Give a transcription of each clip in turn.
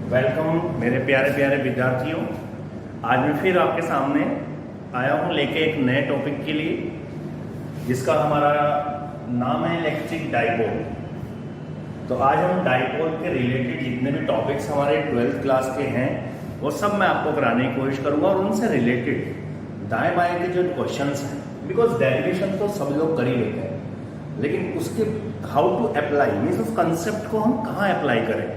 Welcome मेरे प्यारे प्यारे विद्यार्थियों। आज मैं फिर आपके सामने आया हूँ लेके एक नए टॉपिक के लिए, जिसका हमारा नाम है इलेक्ट्रिक डाइपोल। तो आज हम डाइपोल के रिलेटेड जितने भी टॉपिक्स हमारे 12th क्लास के हैं वो सब मैं आपको कराने की कोशिश करूँगा, और उनसे रिलेटेड दाएँ बाएँ के जो क्वेश्चंस हैं, बिकॉज डेरिवेशन तो सब लोग कर ही लेते हैं, लेकिन उसके हाउ टू अप्लाई मीन्स उस कंसेप्ट को हम कहाँ अप्लाई करें,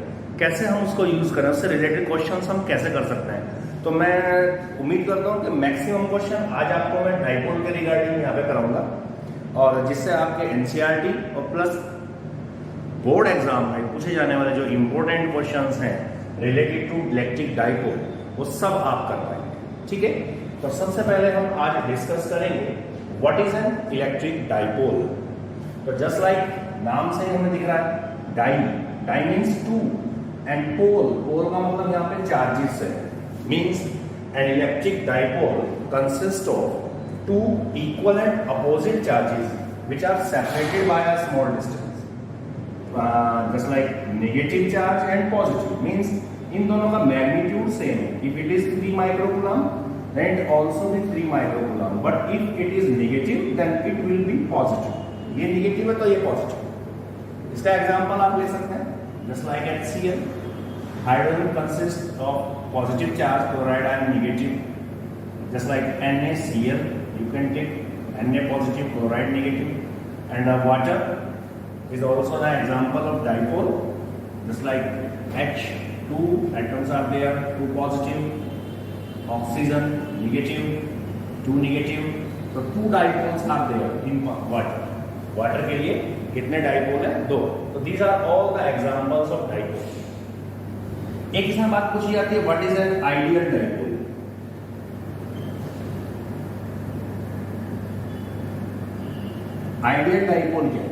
कैसे हम उसको यूज़ करें, उससे रिलेटेड क्वेश्चंस हम कैसे कर सकते हैं। तो मैं उम्मीद करता हूँ कि मैक्सिमम क्वेश्चन आज आपको मैं डाइपोल के रिगार्डिंग यहाँ पे कराऊंगा, और जिससे आपके एनसीईआरटी और प्लस बोर्ड एग्जाम में पूछे जाने वाले जो इम्पोर्टेंट क्वेश्चंस हैं रिलेटेड टू इलेक्ट्रिक डाइपोल वो सब आप कर पाएंगे। ठीक है, तो सबसे पहले हम आज डिस्कस करेंगे what is an electric dipole. तो जस्ट लाइक नाम से हमें दिख रहा है di means two, and pole का मतलब यहाँ पे चार्जेस है। Means an electric dipole consist of two equal and opposite charges which are separated by a small distance, just like negative charge and positive. Means इन दोनों का magnitude same है। If it is 3 microcoulomb then it also be 3 microcoulomb, but if it is negative then it will be positive। ये negative है तो ये positive. इसका example आप ले सकते हैं, just like HCl, hydrogen consist of positive charge, chloride ion negative. Just like NaCl, you can take Na positive, chloride negative, and water is also the example of dipole, just like H2 atoms are there, 2 positive, oxygen negative, 2 negative, so 2 dipoles are there in water। Water के लिए कितने dipole है? 2। तो these are all the examples of dipole. एक इसमें बात पूछी जाती है what is an ideal dipole. Ideal dipole क्या है?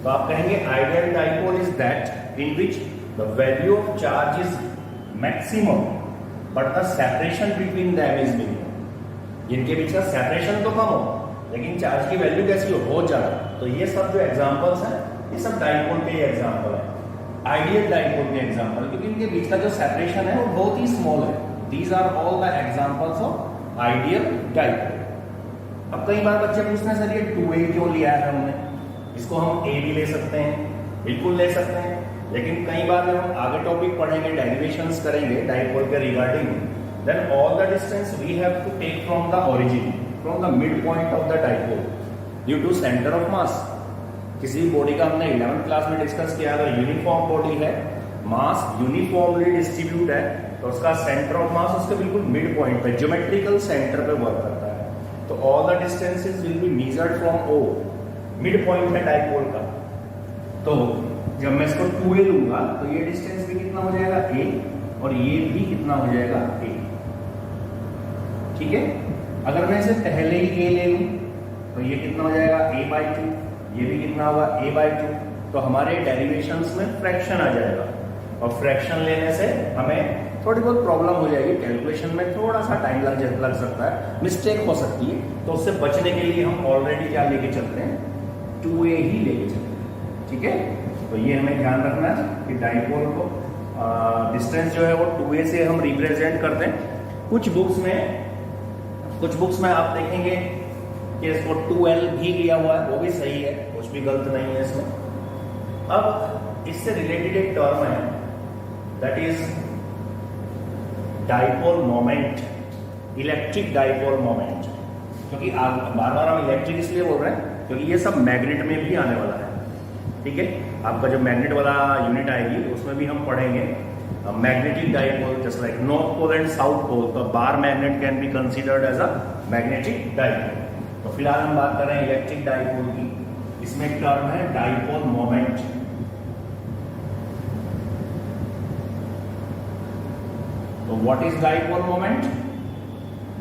तो आप कहेंगे ideal dipole is that in which the value of charge is maximum but the separation between them is minimum. जिनके बीच का सेपरेशन तो कम हो लेकिन चार्ज की वैल्यू कैसी हो, बहुत ज्यादा। तो ये सब जो एग्जांपल्स हैं ये सब डाइपोल के एग्जांपल है, आइडियल डाइपोल के एग्जांपल, क्योंकि इनके बीच का जो सेपरेशन है वो बहुत ही स्मॉल है। These are all the examples of ideal dipole. अब कई बार बच्चे पूछते हैं सर ये 2A क्यों लिया है हमने, इसको हम A भी ले सकते हैं, बिल्कुल ले सकते हैं, लेकिन कई बार जब हम आगे टॉपिक पढ़ेंगे, डेरिवेशंस करेंगे डाइपोल के regarding, then all the distance we have to take from the origin, from the mid point of the dipole due to centre of mass. किसी बॉडी का हमने 11th क्लास में डिस्कस किया, अगर uniform body है, मास uniformly distribute है, तो उसका सेंटर ऑफ मास उसके बिल्कुल मिड पॉइंट पे, ज्योमेट्रिकल सेंटर पे वर्क करता है। तो all the distances will be measured from O, mid point है डाइपोल का। तो जब मैं इसको 2A लूंगा तो ये डिस्टेंस भी कितना हो जाएगा A, और ये भी कितना हो जाएगा A। ठीक है, अगर मैं इसे पहले ही A ले लूं तो ये कितना हो जाएगा A/2, ये भी कितना होगा A/2। तो हमारे डेरिवेशंस में फ्रैक्शन आ जाएगा, और फ्रैक्शन लेने से हमें थोड़ी बहुत प्रॉब्लम हो जाएगी, कैलकुलेशन में थोड़ा सा टाइम लग सकता है, मिस्टेक हो सकती है। तो उससे बचने के लिए हम ऑलरेडी क्या लेके चलते हैं, 2A ही लेके चलते हैं। ठीक है, तो ये हमें ध्यान रखना है कि डाइपोल को डिस्टेंस जो है वो 2A से हम रिप्रेजेंट करते हैं। कुछ बुक्स में आप देखेंगे कि इसको 2L भी लिया हुआ है, वो भी सही है, कुछ भी गलत नहीं है इसमें। अब इससे रिलेटेड एक टर्म है that is dipole moment, electric dipole moment. क्योंकि बार बार हम इलेक्ट्रिक इसलिए बोल रहे हैं क्योंकि ये सब मैग्नेट में भी आने वाला है। ठीक है, आपका जो मैग्नेट वाला यूनिट आएगी उसमें भी हम पढ़ेंगे magnetic dipole, just like north pole and south pole. तो bar magnet can be considered as a magnetic dipole. तो फिलहाल हम बात कर रहे हैं इलेक्ट्रिक डाइपोल की। इसमें एक टर्म है डाइपोल मोमेंट। तो what is dipole moment?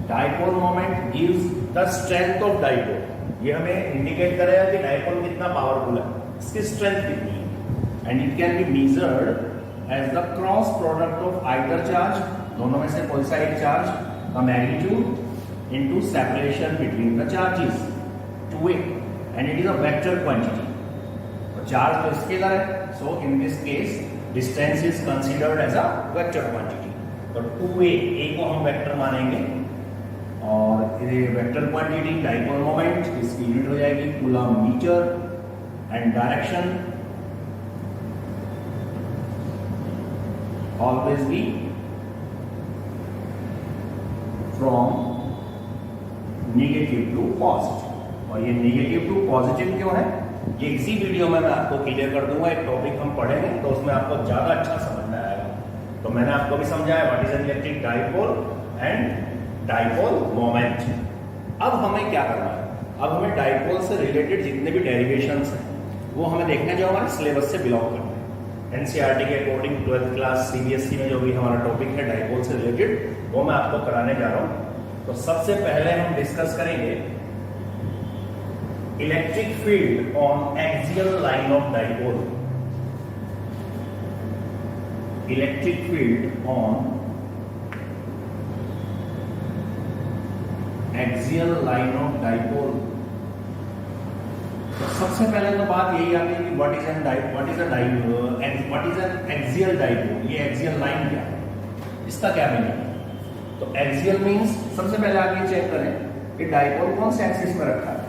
Dipole moment gives the strength of dipole. ये हमें इंडिकेट करेगा कि डाइपोल कितना पावरफुल है, इसकी स्ट्रेंथ कितनी है। And it can be measured as the cross product of either charge, दोनों में से कोई सा एक चार्ज का magnitude into separation between the charges 2A, and it is a vector quantity. तो चार्ज तो स्केलर है, So in this case, distance is considered as a vector quantity. तो 2a, a को हम वेक्टर मानेंगे और ये वेक्टर क्वांटिटी डाइपोल मोमेंट, इसकी यूनिट हो जाएगी coulomb metre and direction always be from negative to positive. और ये नेगेटिव टू पॉजिटिव क्यों है, ये इसी वीडियो में मैं आपको क्लियर कर दूंगा। एक टॉपिक हम पढ़ेंगे तो उसमें आपको ज्यादा अच्छा समझ में आएगा। तो मैंने आपको भी समझाया what is an electric dipole and dipole moment. अब हमें क्या करना है, अब हमें डाइपोल से रिलेटेड जितने भी डेरिवेशंस हैं वो हमें देखना जो हमारे सिलेबस से बिलोंग करते हैं। एनसीईआरटी के अकॉर्डिंग 12th क्लास सीबीएसई में जो भी हमारा टॉपिक है डाइपोल से रिलेटेड वो मैं आपको कराने जा रहा हूं। तो सबसे पहले हम डिस्कस करेंगे electric field on axial line of dipole. Electric field on axial line of dipole. तो सबसे पहले तो बात यही आती है कि what is N axial dipole. ये एक्सियल लाइन क्या है, इसका क्या मीनिंग है। तो एक्सियल मींस सबसे पहले आप ये चेक करें कि डाइपोल कौन से एक्सिस में रखा है।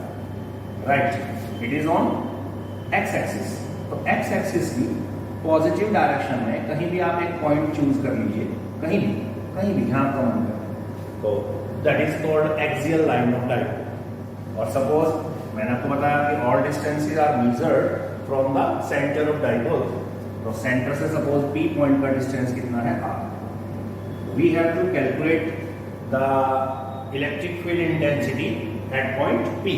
Right, it is on x axis. तो एक्स एक्सिस की पॉजिटिव डायरेक्शन में कहीं भी आप एक पॉइंट चूज कर लीजिए, कहीं भी यहाँ का मन करें, तो that is called axial line of dipole. और सपोज मैंने आपको बताया कि all distances are measured from the centre of dipole. तो सेंटर से सपोज पी पॉइंट का डिस्टेंस कितना है R. We have to calculate the electric field intensity at point P.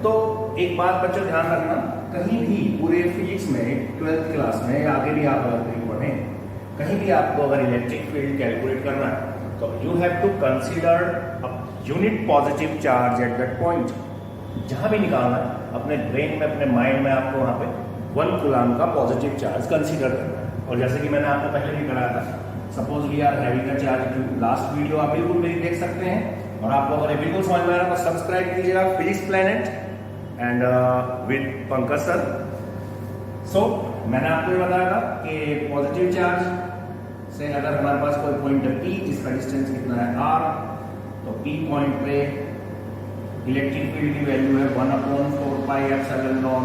तो एक बात बच्चों ध्यान रखना, कहीं भी पूरे फिजिक्स में 12th क्लास में या आगे भी आप अगर कहीं पढ़ें, कहीं भी आपको अगर इलेक्ट्रिक फील्ड कैलकुलेट करना है तो you have to consider unit positive charge at that point. जहां भी निकालना है अपने ब्रेन में, अपने माइंड में आपको वहां पे 1 कूलम का पॉजिटिव चार्ज कंसीडर करना है। और जैसे कि मैंने आपको पहले भी कराया था, suppose we are having a charge, last video आप बिल्कुल मेरी देख सकते हैं। और आपको अगर बिल्कुल समझ में आ रहा है तो सब्सक्राइब कीजिएगा physics planet and with Pankaj sir. So मैंने आपको ये बताया था कि पॉजिटिव चार्ज से अगर हमारे पास कोई पॉइंट है P जिसका डिस्टेंस कितना है R, तो P पॉइंट पे इलेक्ट्रिक फील्ड की वैल्यू है 1/4πε0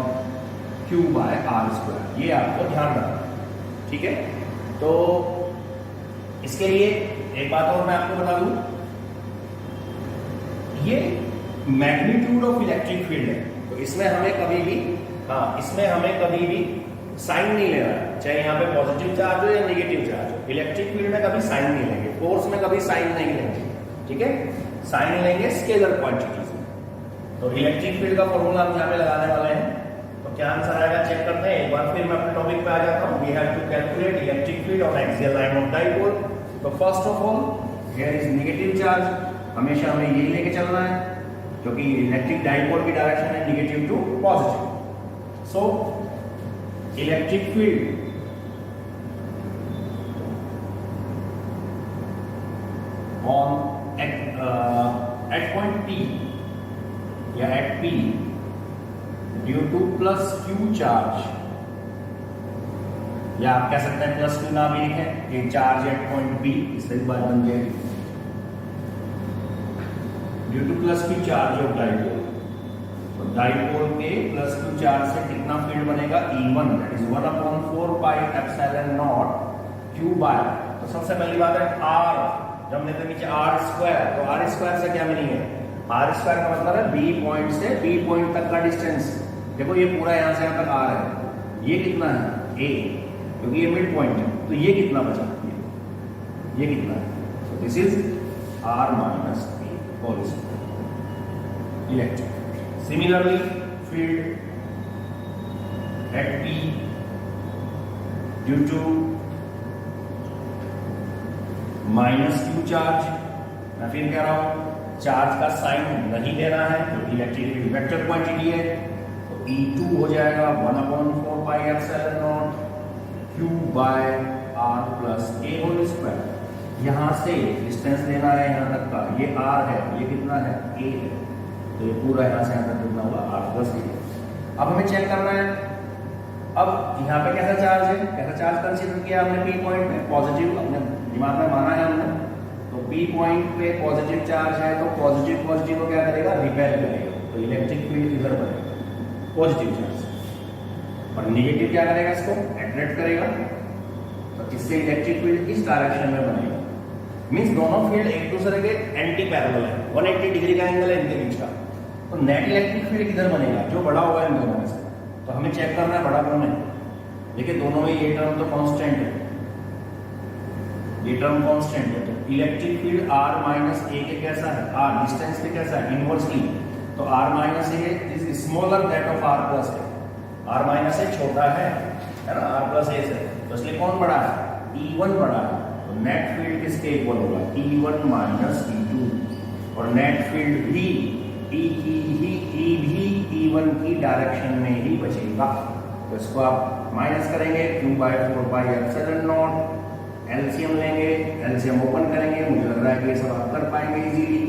Q/r²। ये आपको ध्यान रखना, ठीक है। तो इसके लिए एक बात और मैं आपको बता दूं, ये मैग्नीट्यूड ऑफ इलेक्ट्रिक फील्ड है। तो इसमें हमें कभी भी साइन नहीं लेना है, चाहे यहाँ पे पॉजिटिव चार्ज हो या नेगेटिव चार्ज हो। इलेक्ट्रिक फील्ड में कभी साइन नहीं लेंगे, फोर्स में कभी साइन नहीं लेंगे, ठीक है। साइन लेंगे स्केलर क्वांटिटीज में। तो इलेक्ट्रिक फील्ड का फॉर्मूला हम यहाँ पे लगाने वाले हैं। तो क्या आंसर आएगा चेक करते हैं। एक बार फिर मैं अपने टॉपिक पे आ जाता हूँ। We have to calculate electric field on axial line of dipole. तो first of all here is negative charge, हमेशा हमें यही लेके चलना है क्योंकि इलेक्ट्रिक डाइपोल की डायरेक्शन है negative to positive. So electric field on at point P या at P due to plus Q charge, या आप कह सकते हैं प्लस Q ना भी लिखें, कि चार्ज एट पॉइंट P, इससे बात बन जाएगी due two plus Q charge of dipole. तो डाइपोल के प्लस Q चार्ज से कितना फील्ड बनेगा E1, दैट इज 1/4πε0 Q/। तो सबसे पहली बात है R, जब हमने तो नीचे r², तो r² से क्या मीनिंग है, r² का मतलब है B पॉइंट से B पॉइंट तक का डिस्टेंस। देखो ये पूरा यहाँ से यहाँ तक r है, ये कितना है A, क्योंकि ये मिड पॉइंट है। तो ये कितना बचा, ये कितना है, तो this is r - A whole square electric. Similarly field at P due to -Q charge, मैं फिर कह रहा हूं चार्ज का साइन नहीं देना है क्योंकि इलेक्ट्रिक वेक्टर क्वांटिटी है। तो E2 हो जाएगा 1/4πε0 Q/r+A होल स्क्वायर। यहां से डिस्टेंस लेना है यहां तक का, ये R है, ये कितना है A है, तो ये पूरा यहां से यहां तक कितना हुआ R+A। अब हमें चेक करना है अब यहाँ पे कैसा चार्ज है, कैसा चार्ज कंसीडर किया हमने पी पॉइंट पे, पॉजिटिव अपने दिमाग में माना है हमने। तो पी पॉइंट पे पॉजिटिव चार्ज है तो पॉजिटिव पॉजिटिव को क्या करेगा, रिपेल करेगा, तो इलेक्ट्रिक फील्ड इधर बनेगा पॉजिटिव चार्ज, और नेगेटिव क्या करेगा, इसको अट्रैक्ट करेगा, तो इससे इलेक्ट्रिक फील्ड इस डायरेक्शन में बनेगा। मींस दोनों फील्ड एक दूसरे के एंटी पैरेलल है, 180 डिग्री का एंगल है इनके बीच का, तो नेट इलेक्ट्रिक फील्ड किधर बनेगा, जो बड़ा होगा इन दोनों में से। तो हमें चेक करना है बड़ा कौन है। देखिए दोनों में ये टर्म तो कांस्टेंट है, ये टर्म कांस्टेंट है, तो electric field r minus a के कैसा है, r डिस्टेंस पे कैसा है, इनवर्सली, तो r minus a is smaller that of r plus a, r minus a छोटा है ना r प्लस a से, तो इसलिए कौन बड़ा है, E1 बड़ा है। तो नेट फील्ड किसके इक्वल होगा, E1 माइनस E2, और नेट फील्ड भी E भी E1 की डायरेक्शन में ही बचेगा। तो इसको आप माइनस करेंगे, q/4πε0, एलसीएम लेंगे, एलसीएम ओपन करेंगे, मुझे लग रहा है कि ये सब आप कर पाएंगे इजीली।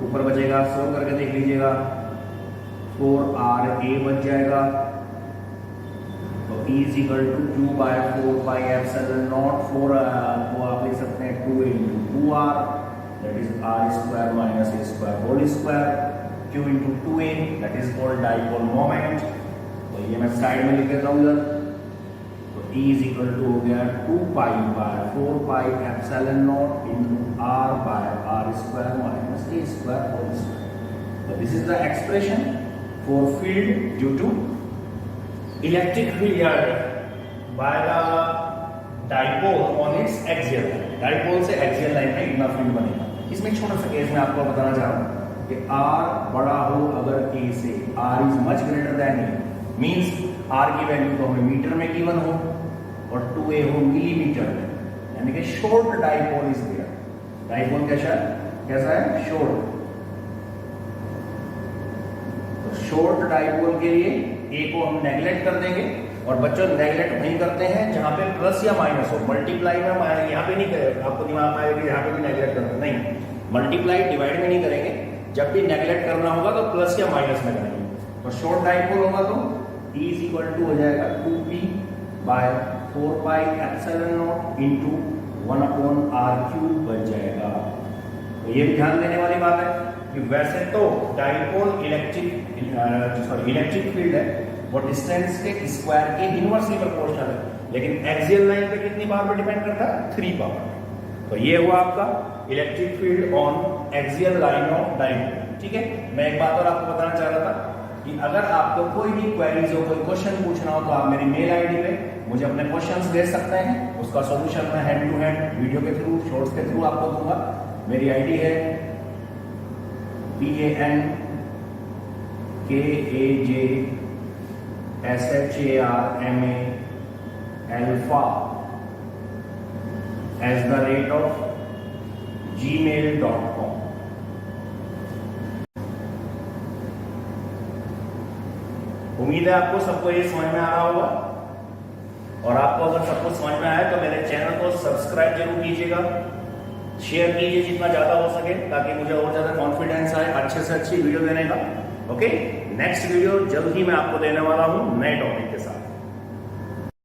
ऊपर बचेगा, सोल्व करके देख लीजिएगा, 4RA बच जाएगा, तो E = q/4πε0, 4 को आप लिख सकते हैं 2 × 2r, that is r² minus a², q × 2a, that is called dipole moment. तो ये मैं साइड में लिख देता हूँ इधर, तो E = हो गया 2π/4πε0 × r/r² माइनस a²। तो this is the expression for field due to electric field by the dipole on its axial line. Dipole से एक्सियल लाइन में इतना फील्ड बनेगा। इसमें एक छोटा सा केस मैं आपको बताना चाह रहा हूँ कि r बड़ा हो अगर a से, r is much greater than a, means r की वैल्यू तो हमें मीटर में गिवन हो और 2a हो मिलीमीटर में, यानी कि short dipole is there. Dipole कैसा है, शॉर्ट। तो शॉर्ट डाइपोल के लिए a को हम नेगलेक्ट कर देंगे, और बच्चों नेगलेक्ट नहीं करते हैं जहां पे प्लस या माइनस हो। मल्टीप्लाई में यहाँ पे नहीं करेंगे, आपको दिमाग में आएगा कि यहाँ पे भी नेगलेक्ट करना, नहीं, मल्टीप्लाई डिवाइड में नहीं करेंगे। जब भी नेगलेक्ट करना होगा तो प्लस या माइनस में करेंगे। तो शॉर्ट डाइपोल होगा तो E = हो जाएगा 2p/4πε0 × 1/r³ बन जाएगा। तो ये भी ध्यान देने वाली बात है कि वैसे तो डाइपोल इलेक्ट्रिक फील्ड है वो डिस्टेंस के स्क्वायर के इनवर्सली प्रोपोर्शनल है, लेकिन एक्सियल लाइन पे कितनी पावर पे डिपेंड करता है, 3 पावर। तो ये हुआ आपका electric field on axial line of dipole. ठीक है, मैं एक बात और आपको बताना चाह रहा था कि अगर आपको कोई भी क्वेरीज हो, कोई क्वेश्चन पूछना हो, तो आप मेरी मेल आईडी पे मुझे अपने क्वेश्चंस भेज सकते हैं। उसका सॉल्यूशन मैं हैंड टू हैंड वीडियो के थ्रू, शॉर्ट्स के थ्रू आपको दूंगा। मेरी आईडी है PANKAJSHARMA@gmail.com। उम्मीद है आपको सबको ये समझ में आ रहा होगा, और आपको अगर सब कुछ समझ में आया तो मेरे चैनल को सब्सक्राइब जरूर कीजिएगा, शेयर कीजिए जितना ज्यादा हो सके, ताकि मुझे और ज्यादा कॉन्फिडेंस आए अच्छे से अच्छी वीडियो देने का। ओके, नेक्स्ट वीडियो जल्द ही मैं आपको देने वाला हूं नए टॉपिक के साथ।